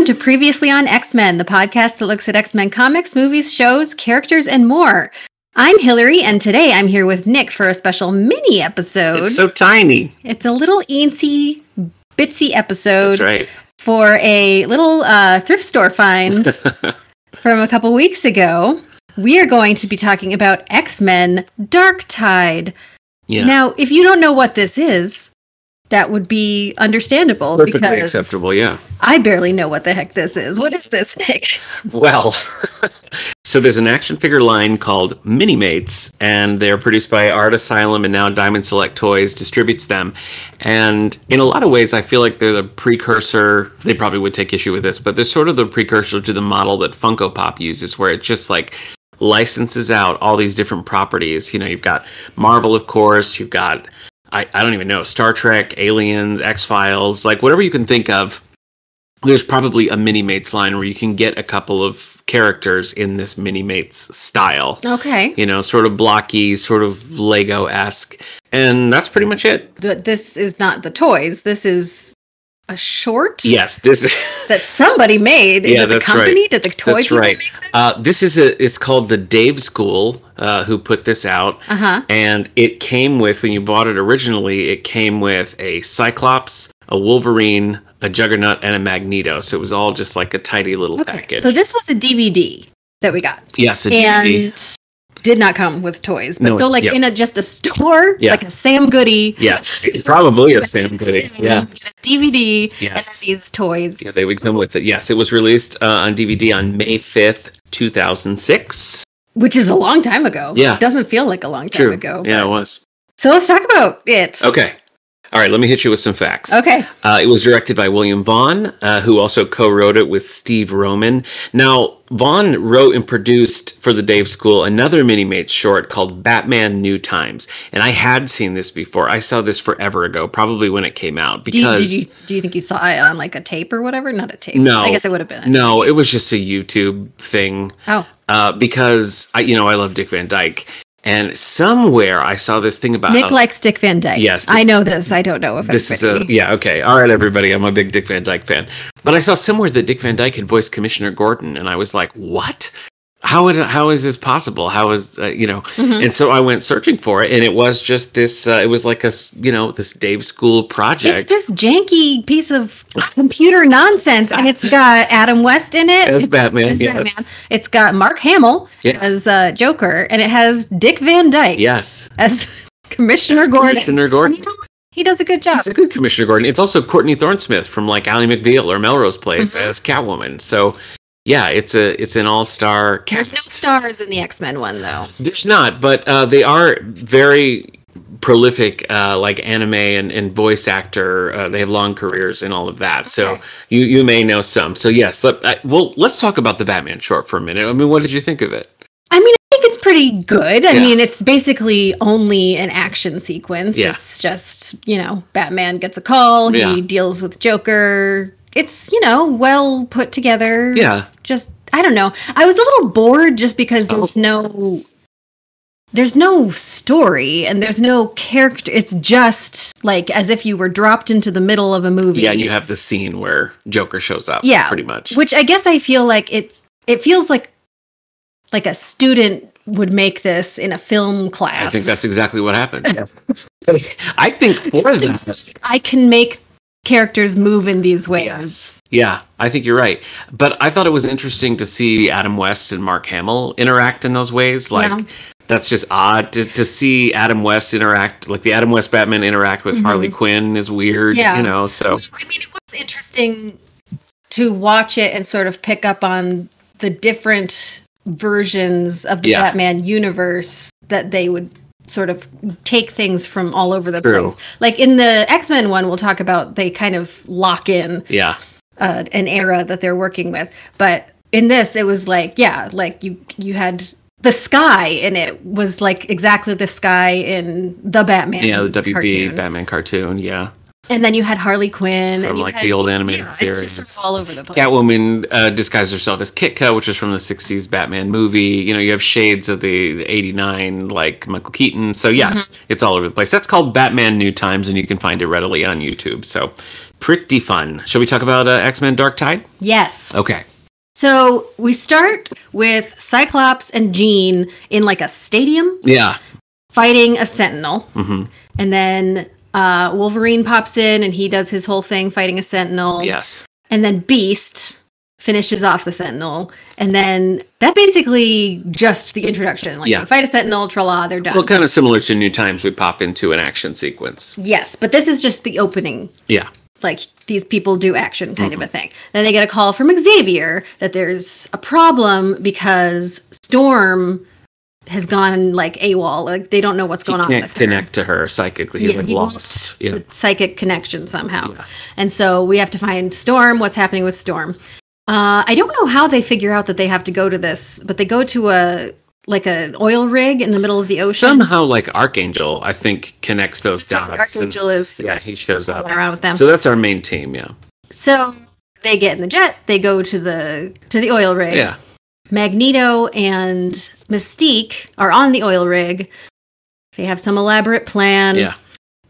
to Previously on X-Men, the podcast that looks at X-Men comics, movies, shows, characters, and more. I'm Hilary, and today I'm here with Nick for a special mini episode. It's so tiny. It's a little eensy, bitsy episode. That's right. For a little thrift store find from a couple weeks ago. We are going to be talking about X-Men Darktide. Yeah. Now, if you don't know what this is, that would be understandable. Perfectly because acceptable, yeah. I barely know what the heck this is. What is this, Nick? Well, so there's an action figure line called Minimates, and they're produced by Art Asylum, and now Diamond Select Toys distributes them. And in a lot of ways, I feel like they're the precursor. They probably would take issue with this, but they're sort of the precursor to the model that Funko Pop uses, where it just like licenses out all these different properties. You know, you've got Marvel, of course. You've got I don't even know, Star Trek, Aliens, X-Files, like whatever you can think of. There's probably a Minimates line where you can get a couple of characters in this Minimates style. Okay. You know, sort of blocky, sort of Lego-esque. And that's pretty much it. This is not the toys. This is a short? Yes, this is that somebody made. Is it the company? Right. Did the toy that's people right. make this? It's called the Dave School, who put this out. Uh-huh. And it came with, when you bought it originally, it came with a Cyclops, a Wolverine, a Juggernaut, and a Magneto. So it was all just like a tidy little package. So this was a DVD that we got. Yes, a DVD. And did not come with toys, but No, still like yep. in just a store, like a Sam Goody. Yes, probably a Sam Goody. Yeah. A DVD Yes. and then these toys. Yeah, they would come with it. Yes, it was released on DVD on May 5th, 2006. Which is a long time ago. Yeah. It doesn't feel like a long time ago. Yeah, it was. So let's talk about it. Okay. All right, let me hit you with some facts. Okay. It was directed by William Vaughn, who also co-wrote it with Steve Roman. Now, Vaughn wrote and produced for the Dave School another Minimates short called Batman New Times. And I had seen this before. I saw this forever ago, probably when it came out. Because Do you think you saw it on like a tape or whatever? Not a tape. No. I guess it would have been. No, it was just a YouTube thing. Oh. Because, I love Dick Van Dyke. And somewhere I saw this thing about Nick likes Dick Van Dyke. Yes, I know this. I don't know if this is okay. All right, everybody. I'm a big Dick Van Dyke fan. But I saw somewhere that Dick Van Dyke had voiced Commissioner Gordon, and I was like, what? How is this possible? How is Mm-hmm. And so I went searching for it, and it was just this. It was like this Dave School project. It's this janky piece of computer nonsense, and it's got Adam West in it. As Batman, yes. Batman. It's got Mark Hamill as Joker, and it has Dick Van Dyke as Commissioner Gordon. Commissioner Gordon. He does a good job. He's a good Commissioner Gordon. It's also Courtney Thorne-Smith from like Ally McBeal or Melrose Place as Catwoman. So. Yeah, it's an all-star cast. There's no stars in the X-Men one, though. There's not, but they are very prolific, like anime and voice actor. They have long careers and all of that. Okay. So you may know some. So yes, let's talk about the Batman short for a minute. I mean, what did you think of it? I mean, I think it's pretty good. I mean, it's basically only an action sequence. Yeah. It's just, Batman gets a call. He deals with Joker. It's, well put together. Yeah. Just, I don't know. I was a little bored just because there's no story and there's no character. It's just like as if you were dropped into the middle of a movie. Yeah, you have the scene where Joker shows up. Yeah. Pretty much. Which I guess I feel like it feels like a student would make this in a film class. I think that's exactly what happened. I think for that. I can make characters move in these ways. Yes. Yeah, I think you're right. But I thought it was interesting to see Adam West and Mark Hamill interact in those ways. Like, that's just odd to see Adam West interact, like the Adam West Batman interact with Harley Quinn is weird, so. I mean, it was interesting to watch it and sort of pick up on the different versions of the Batman universe that they would sort of take things from all over the place. Like in the X-Men one, we'll talk about they kind of lock in an era that they're working with. But in this, it was like, like you had the sky, and it was like exactly the sky in the Batman. Yeah, the WB cartoon. Batman cartoon. Yeah. And then you had Harley Quinn. From like the old animated series. It's just sort of all over the place. Catwoman disguised herself as Kitka, which is from the 60s Batman movie. You have shades of the 89, like Michael Keaton. So yeah, it's all over the place. That's called Batman New Times, and you can find it readily on YouTube. So Pretty fun. Shall we talk about X-Men Darktide? Yes. Okay. So we start with Cyclops and Jean in like a stadium. Yeah. Fighting a Sentinel. Mm-hmm. And then Wolverine pops in and he does his whole thing fighting a Sentinel. Yes. And then Beast finishes off the Sentinel. And then that's basically just the introduction. Like, they fight a Sentinel, tra-la, they're done. Well, kind of similar to New Times, we pop into an action sequence. Yes, but this is just the opening. Yeah. Like, these people do action kind of a thing. Then they get a call from Xavier that there's a problem because Storm has gone like AWOL. Like, they don't know what's going on with her. He can't connect to her psychically. He's like lost. The psychic connection somehow. Yeah. And so we have to find Storm. What's happening with Storm? I don't know how they figure out that they have to go to this, but they go to an oil rig in the middle of the ocean. Somehow, like Archangel, I think, connects those dots. Archangel is he shows up around with them. So that's our main team. Yeah. So they get in the jet. They go to the oil rig. Yeah. Magneto and Mystique are on the oil rig. They have some elaborate plan. Yeah.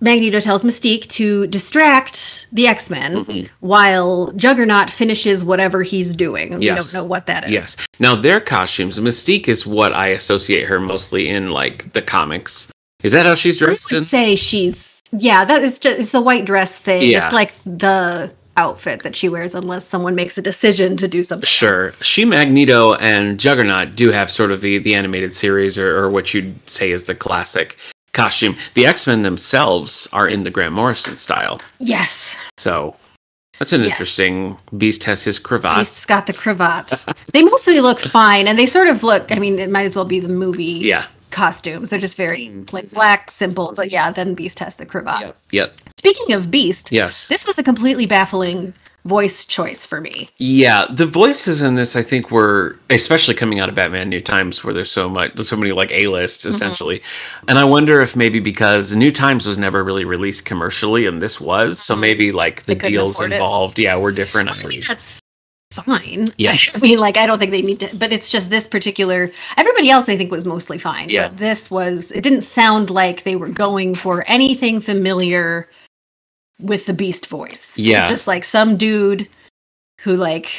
Magneto tells Mystique to distract the X-Men while Juggernaut finishes whatever he's doing. We don't know what that is. Yes. Now, their costumes, Mystique is what I associate her mostly in, like, the comics. Is that how she's dressed? I would say she's... Yeah, it's the white dress thing. Yeah. It's like the outfit that she wears unless someone makes a decision to do something else. She, Magneto, and Juggernaut do have sort of the animated series or what you'd say is the classic costume. The X-Men themselves are in the Grant Morrison style. Yes. So that's an interesting... Beast has his cravat. Beast's got the cravat. They mostly look fine, and they sort of look... I mean, it might as well be the movie costumes. They're just very like black, simple. But yeah, then Beast has the cravat. Yep. Speaking of Beast, yes, this was a completely baffling voice choice for me. Yeah, the voices in this, I think, were, especially coming out of Batman New Times, where there's so many like A-list essentially, and I wonder if maybe because New Times was never really released commercially, and this was, so maybe like the deals involved, were different. I mean, that's fine. Yeah, I mean, like, I don't think they need to, but it's just this particular. Everybody else, I think, was mostly fine. Yeah, but this was. It didn't sound like they were going for anything familiar with the Beast voice. Yeah. It's just like some dude who like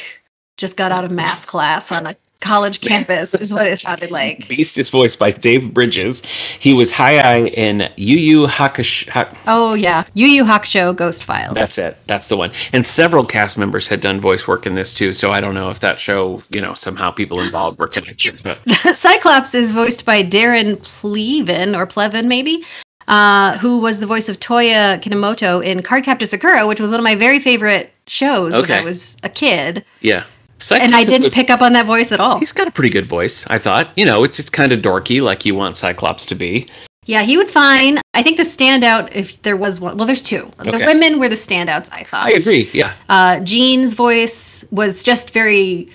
just got out of math class on a college campus is what it sounded like. Beast is voiced by Dave Bridges. He was Hai in Yu Yu Hakusho. Oh yeah, Yu Yu Hakusho Ghost Files. That's it. That's the one. And several cast members had done voice work in this too, so I don't know if that show, somehow people involved were connected. But Cyclops is voiced by Darren Plevin maybe. Who was the voice of Toya Kinomoto in Cardcaptor Sakura, which was one of my very favorite shows when I was a kid. Yeah. Cyclops, and I didn't pick up on that voice at all. He's got a pretty good voice, I thought. It's kind of dorky, like you want Cyclops to be. Yeah, he was fine. I think the standout, if there was one, well, there's two. Okay. The women were the standouts, I thought. I agree, yeah. Jean's voice was just very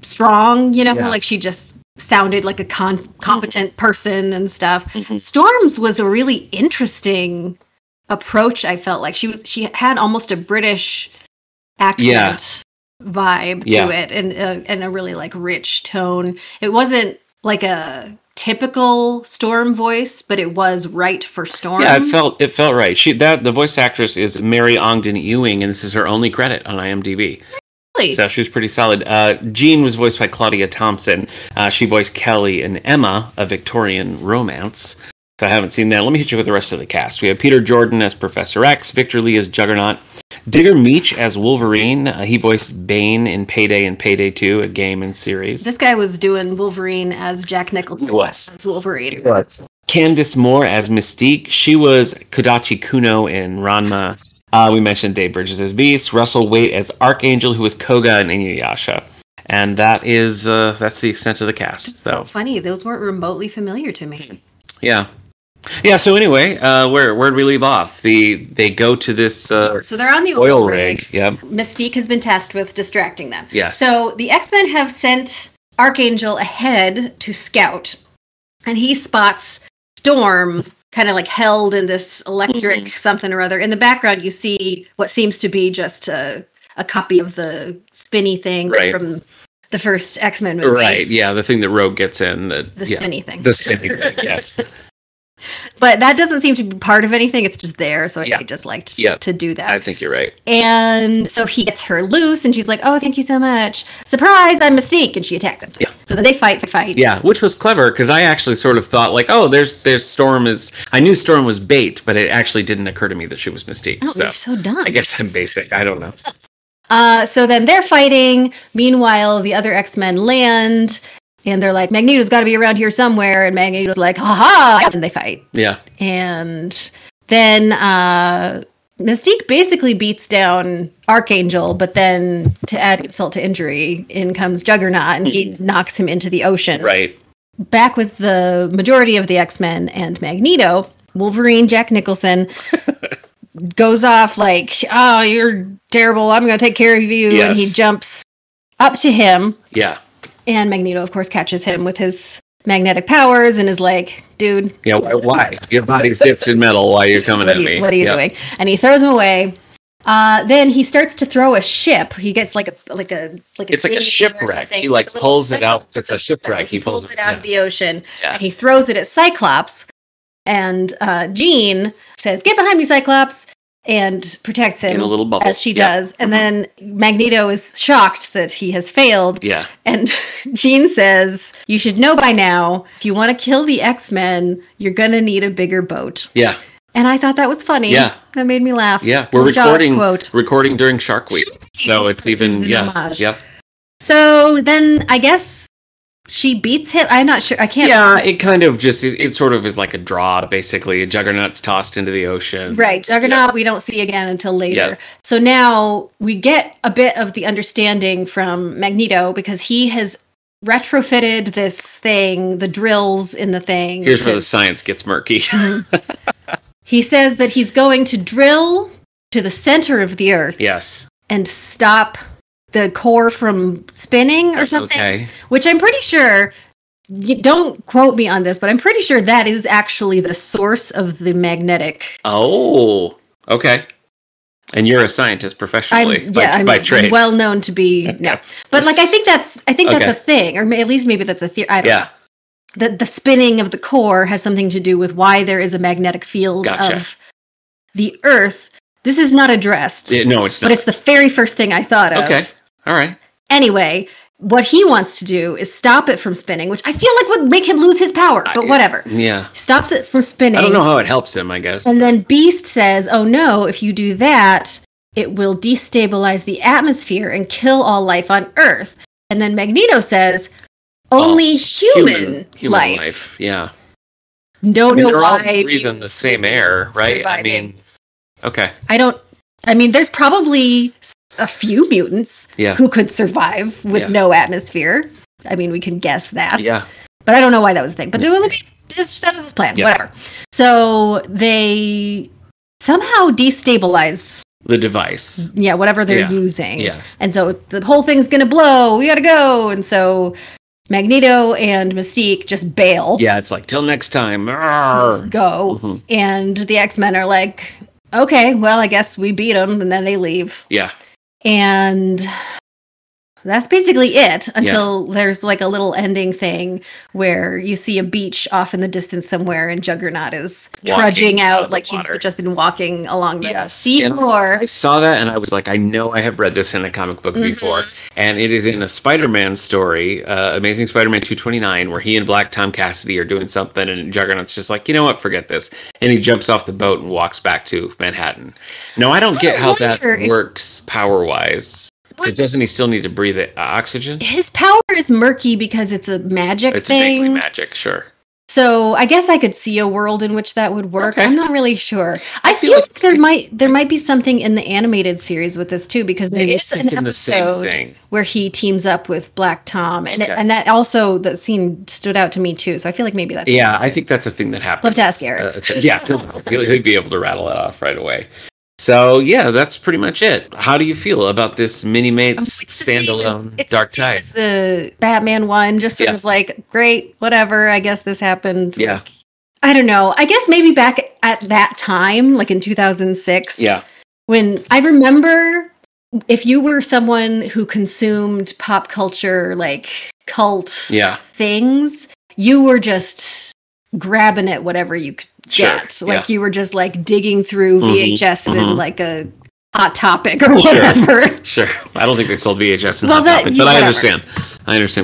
strong, like she just sounded like a competent person and stuff. Storm's was a really interesting approach. I felt like she had almost a British accent vibe to it, and a really like rich tone. It wasn't like a typical Storm voice, but it was right for Storm. Yeah, it felt right. The voice actress is Mary Ogden Ewing, and this is her only credit on IMDb. So she was pretty solid. Jean was voiced by Claudia Thompson. She voiced Kelly in Emma, a Victorian romance. So I haven't seen that. Let me hit you with the rest of the cast. We have Peter Jordan as Professor X, Victor Lee as Juggernaut, Digger Meech as Wolverine. He voiced Bane in Payday and Payday 2, a game and series. This guy was doing Wolverine as Jack Nicholson. He was. As Wolverine. He was. Candice Moore as Mystique. She was Kodachi Kuno in Ranma. We mentioned Dave Bridges as Beast, Russell Waite as Archangel, who was Koga in Inuyasha. And that's the extent of the cast. So funny, those weren't remotely familiar to me. Yeah. Yeah, so anyway, where'd we leave off? They go to this so they're on the oil rig. Yep. Mystique has been tasked with distracting them. Yeah. So the X-Men have sent Archangel ahead to scout, and he spots Storm kind of like held in this electric something or other. In the background, you see what seems to be just a copy of the spinny thing from the first X-Men movie. Right, yeah, the thing that Rogue gets in. The spinny thing. The spinny thing, yes. But that doesn't seem to be part of anything. It's just there. So I just liked to do that. I think you're right. And so he gets her loose and she's like, oh, thank you so much. Surprise, I'm Mystique. And she attacks him. Yeah. So then they fight. Yeah, which was clever because I actually sort of thought like, oh, there's Storm is. I knew Storm was bait, but it actually didn't occur to me that she was Mystique. Oh, you're so dumb. I guess I'm basic. I don't know. So then they're fighting. Meanwhile, the other X-Men land. And they're like, Magneto's got to be around here somewhere. And Magneto's like, haha. And they fight. Yeah. And then Mystique basically beats down Archangel. But then to add insult to injury, in comes Juggernaut. And he knocks him into the ocean. Right. Back with the majority of the X-Men and Magneto, Wolverine, Jack Nicholson, goes off like, oh, you're terrible. I'm going to take care of you. Yes. And he jumps up to him. Yeah. And Magneto, of course, catches him with his magnetic powers and is like, dude. Yeah, why? Your body's dipped in metal. Why are you coming at me? What are you doing? And he throws him away. Then he starts to throw a ship. He gets like a it's like a shipwreck. He like pulls it out. It's a shipwreck. He pulls it out of the ocean. Yeah. And he throws it at Cyclops. And Jean says, get behind me, Cyclops. And protects him in a little bubble. As she does. And then Magneto is shocked that he has failed. Yeah. And Jean says, you should know by now, if you want to kill the X-Men, you're going to need a bigger boat. Yeah. And I thought that was funny. Yeah. That made me laugh. Yeah. We're recording during Shark Week. So it's even, Yep. So then I guess she beats him. I'm not sure. I can't. Yeah, it kind of just, it sort of is like a draw, basically. Juggernaut's tossed into the ocean. Right. Juggernaut we don't see again until later. Yep. So now we get a bit of the understanding from Magneto because he has retrofitted this thing, the drills in the thing. Here's where the science gets murky. He says that he's going to drill to the center of the Earth. Yes. And stop the core from spinning or something, okay. Which I'm pretty sure, don't quote me on this, but I'm pretty sure that is actually the source of the magnetic. Oh, okay. And you're a scientist professionally by trade. I'm well known to be, no. But like, I think that's a thing, or at least maybe that's a theory. I don't know. That the spinning of the core has something to do with why there is a magnetic field of the Earth. This is not addressed. No, it's not. But it's the very first thing I thought of. Okay. All right. Anyway, what he wants to do is stop it from spinning, which I feel like would make him lose his power, but whatever. Yeah. Stops it from spinning. I don't know how it helps him, I guess. And then Beast says, oh no, if you do that, it will destabilize the atmosphere and kill all life on Earth. And then Magneto says, only human life. Yeah. Don't know why. They're all breathing the same air, right? Surviving. I mean, okay. There's probably a few mutants who could survive with no atmosphere. I mean, we can guess that. Yeah. But I don't know why that was a thing. But that was his plan. Yeah. Whatever. So they somehow destabilize the device. Yeah, whatever they're using. Yes. And so the whole thing's going to blow. We got to go. And so Magneto and Mystique just bail. Yeah, it's like, till next time. Just go. Mm-hmm. And the X-Men are like, okay, well, I guess we beat them. And then they leave. Yeah. And that's basically it until there's like a little ending thing where you see a beach off in the distance somewhere and Juggernaut is trudging out like he's just been walking along the seafloor. I saw that and I was like, I know I have read this in a comic book before. And it is in a Spider-Man story, Amazing Spider-Man 229, where he and Black Tom Cassidy are doing something and Juggernaut's just like, you know what, forget this. And he jumps off the boat and walks back to Manhattan. No, I don't get how that works power-wise. Because doesn't he still need to breathe oxygen? His power is murky because it's a magic thing. It's vaguely magic, sure. So I guess I could see a world in which that would work. Okay. I'm not really sure. I feel like there might be something in the animated series with this too, because there is an episode where he teams up with Black Tom, and that also, the scene stood out to me too. So I feel like maybe that's I think that's a thing that happens. Love to ask Eric. He'll be able to rattle it off right away. So, that's pretty much it. How do you feel about this Minimates standalone Darktide? It's the Batman one, just sort of like, great, whatever, I guess this happened. Yeah. Like, I don't know. I guess maybe back at that time, like in 2006. Yeah. When I remember, if you were someone who consumed pop culture, like cult things, you were just grabbing at whatever you could get. Sure, like you were just like digging through VHS in like a Hot Topic or whatever. Sure. I don't think they sold VHS in Hot Topic, but I understand.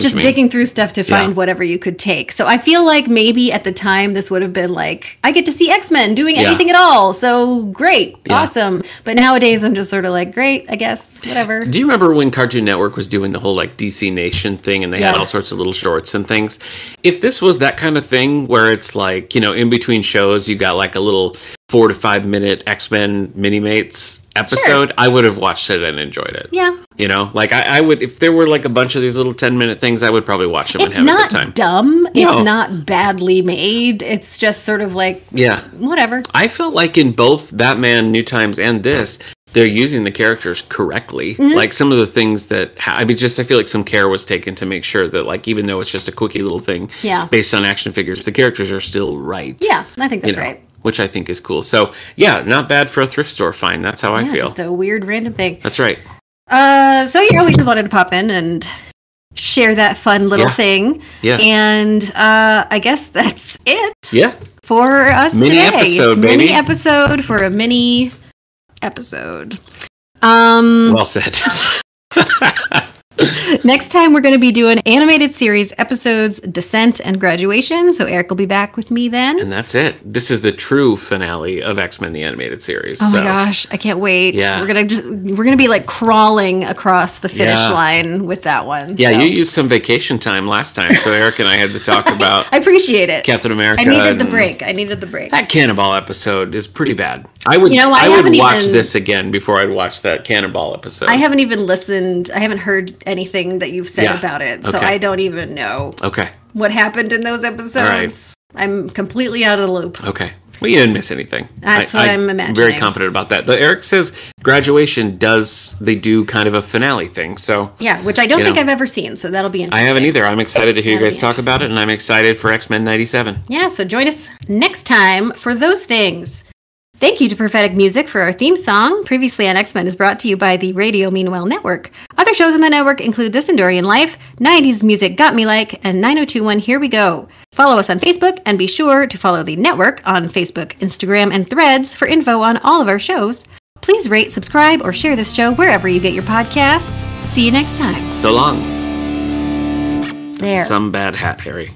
Just digging through stuff to find whatever you could take. So I feel like maybe at the time this would have been like, I get to see X-Men doing anything at all. So great. Awesome. But nowadays I'm just sort of like, great, I guess, whatever. Do you remember when Cartoon Network was doing the whole like DC Nation thing and they had all sorts of little shorts and things? If this was that kind of thing where it's like, you know, in between shows, you got like a little 4 to 5 minute X-Men Minimates episode, I would have watched it and enjoyed it. Yeah. You know, like I would, if there were like a bunch of these little 10-minute things, I would probably watch them and have a good time. It's not dumb. It's not badly made. It's just sort of like, whatever. I felt like in both Batman, New Times, and this, they're using the characters correctly. Like some of the things that, I feel like some care was taken to make sure that like, even though it's just a quickie little thing based on action figures, the characters are still right. Yeah, I think that's right. Which I think is cool. So, yeah, not bad for a thrift store find. That's how I feel. Just a weird random thing. That's right. So, we just wanted to pop in and share that fun little thing. Yeah. And I guess that's it. Yeah. For us mini today. Episode, baby. Mini episode for a mini episode. Well said. Next time we're going to be doing animated series episodes Descent and Graduation. So Eric will be back with me then. And that's it. This is the true finale of X-Men the Animated Series. Oh my gosh, I can't wait. Yeah. We're gonna be like crawling across the finish line with that one. Yeah, you used some vacation time last time, so Eric and I had to talk about I appreciate it. Captain America. I needed the break. That Cannonball episode is pretty bad. I would watch this again before I'd watch that Cannonball episode. I haven't even listened. I haven't heard anything that you've said about it, so I don't even know what happened in those episodes. Right. I'm completely out of the loop. Okay. Well, you didn't miss anything. That's what I'm imagining. Very confident about that. Though Eric says Graduation they do kind of a finale thing. So yeah, which I don't think I've ever seen, so that'll be interesting. I haven't either. I'm excited to hear you guys talk about it, and I'm excited for X-Men 97. Yeah, so join us next time for those things. Thank you to Prophetic Music for our theme song. Previously on X-Men is brought to you by the Radio Meanwhile Network. Other shows on the network include This Endorian Life, 90s Music Got Me Like, and 9021 Here We Go. Follow us on Facebook, and be sure to follow the network on Facebook, Instagram, and Threads for info on all of our shows. Please rate, subscribe, or share this show wherever you get your podcasts. See you next time. So long. There. Some bad hat, Harry.